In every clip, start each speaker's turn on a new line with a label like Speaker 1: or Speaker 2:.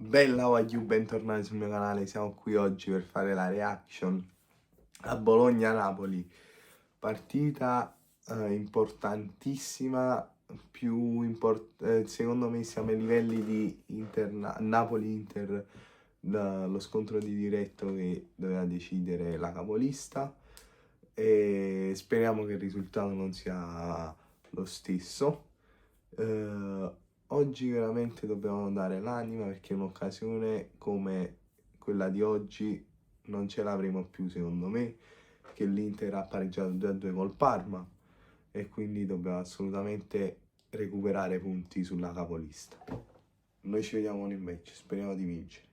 Speaker 1: Bella Wagyu, bentornati sul mio canale. Siamo qui oggi per fare la reaction a Bologna-Napoli, partita importantissima, secondo me siamo ai livelli di Napoli-Inter, lo scontro di diretto che doveva decidere la capolista, e speriamo che il risultato non sia lo stesso. Oggi veramente dobbiamo dare l'anima, perché un'occasione come quella di oggi non ce l'avremo più, secondo me, che l'Inter ha pareggiato 2-2 col Parma e quindi dobbiamo assolutamente recuperare punti sulla capolista. Noi ci vediamo nel match, speriamo di vincere.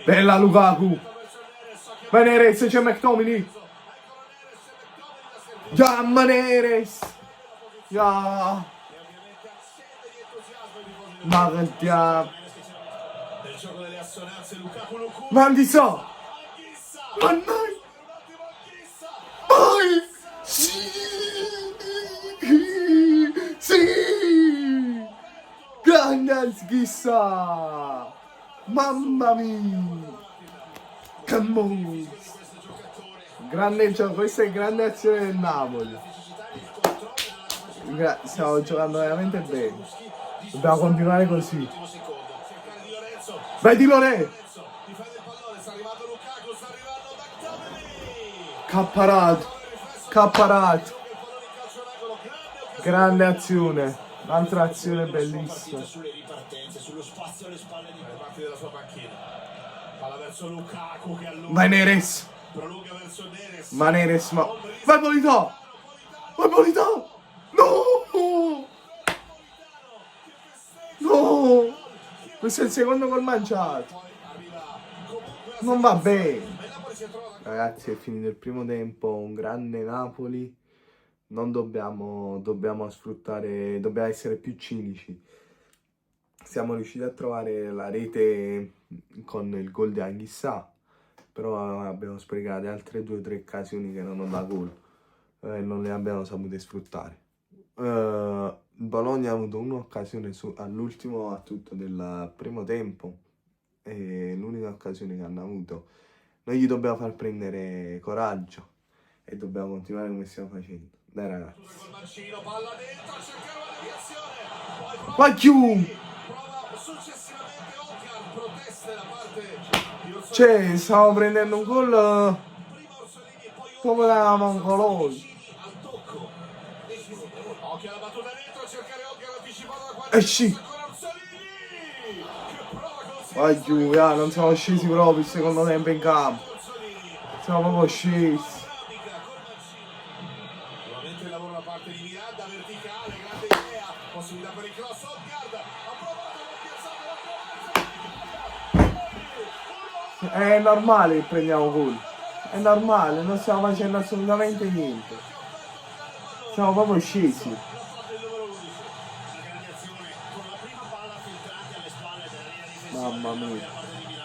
Speaker 1: Bella Lukaku! Bene Reis, c'è McTominay! Ya Maneres! Ya! Magantia! Mandisa! Mannai! Vai! Sì! Sì! Grande schissa! Mamma mia! Come on! Grande gioco, questa è grande azione del Napoli. Stiamo giocando veramente bene. Dobbiamo continuare così. Vai Di Lore! Capparato! Capparato! Grande azione! Un'altra azione bellissima. Vai Neres! Ma Neres, ma... Vai Polità! Vai Polità! No! No! Questo è il secondo gol mangiato. Non va bene. Ragazzi, è finito il primo tempo, un grande Napoli. Non dobbiamo sfruttare, dobbiamo essere più cinici. Siamo riusciti a trovare la rete con il gol di Anghissà, però abbiamo sprecato altre 2 o 3 occasioni che erano da gol e non le abbiamo sapute sfruttare. Il Bologna ha avuto un'occasione all'ultimo a tutto del primo tempo, e l'unica occasione che hanno avuto. Noi gli dobbiamo far prendere coraggio e dobbiamo continuare come stiamo facendo. Dai ragazzi. Vai chiù! Cioè, stiamo prendendo un gol come da mongolosi. Sì. Vai giù, non siamo scesi proprio il secondo tempo in campo. Siamo proprio scesi. Nuovamente il lavoro da parte di Miranda, verticale, grande idea, possibilità per il cross, Odgaard, ha provato, è normale che prendiamo gol. È normale, non stiamo facendo assolutamente niente. Siamo proprio scesi. Mamma mia.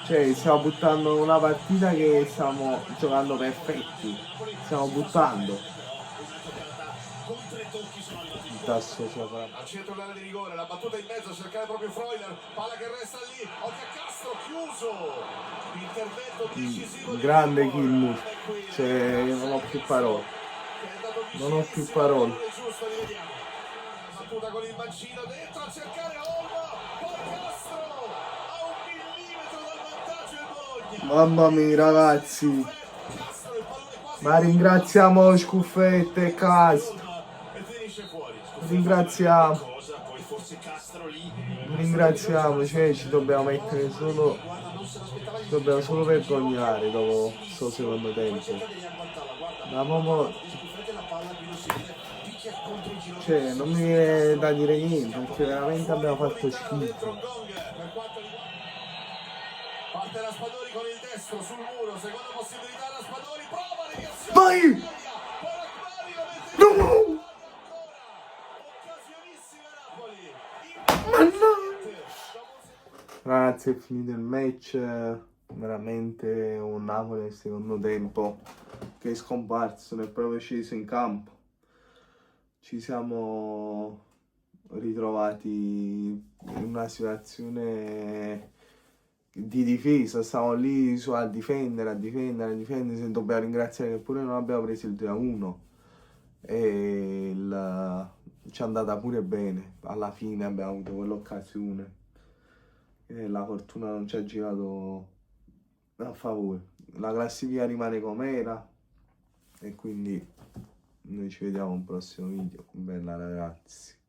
Speaker 1: Cioè, stiamo buttando una partita che stiamo giocando perfetti. Stiamo buttando. Il tasso sopra. Al centro dell'area di rigore, la battuta in mezzo a cercare proprio Freuler. Palla che resta lì. Occhio a Castro, chiuso. Intervento decisivo. Grande Kilmus. Cioè, io non ho più parole. Non ho più parole. Battuta con il mancino dentro a cercare Olmo. Poi Castro. A 1 millimetro dal vantaggio il Bologna. Mamma mia ragazzi. Ma ringraziamo Scuffette e Castro. Ringraziamo. Ringraziamo, cioè ci dobbiamo mettere solo. Ci dobbiamo solo vergognare dopo questo secondo tempo. Ma proprio. Cioè non mi viene da dire niente, perché veramente abbiamo fatto schifo. Parte Raspadori con il destro sul muro, seconda possibilità Raspadori, prova deviazione. Vai! No! Ma no! Ragazzi, è finito il match, veramente un Napoli nel secondo tempo che è scomparso, non è proprio sceso in campo. Ci siamo ritrovati in una situazione di difesa, stavamo lì a difendere, dobbiamo ringraziare che pure non abbiamo preso il 2-1 e ci è andata pure bene, alla fine abbiamo avuto quell'occasione e la fortuna non ci ha girato a favore. La classifica rimane com'era e quindi noi ci vediamo al prossimo video. Bella ragazzi.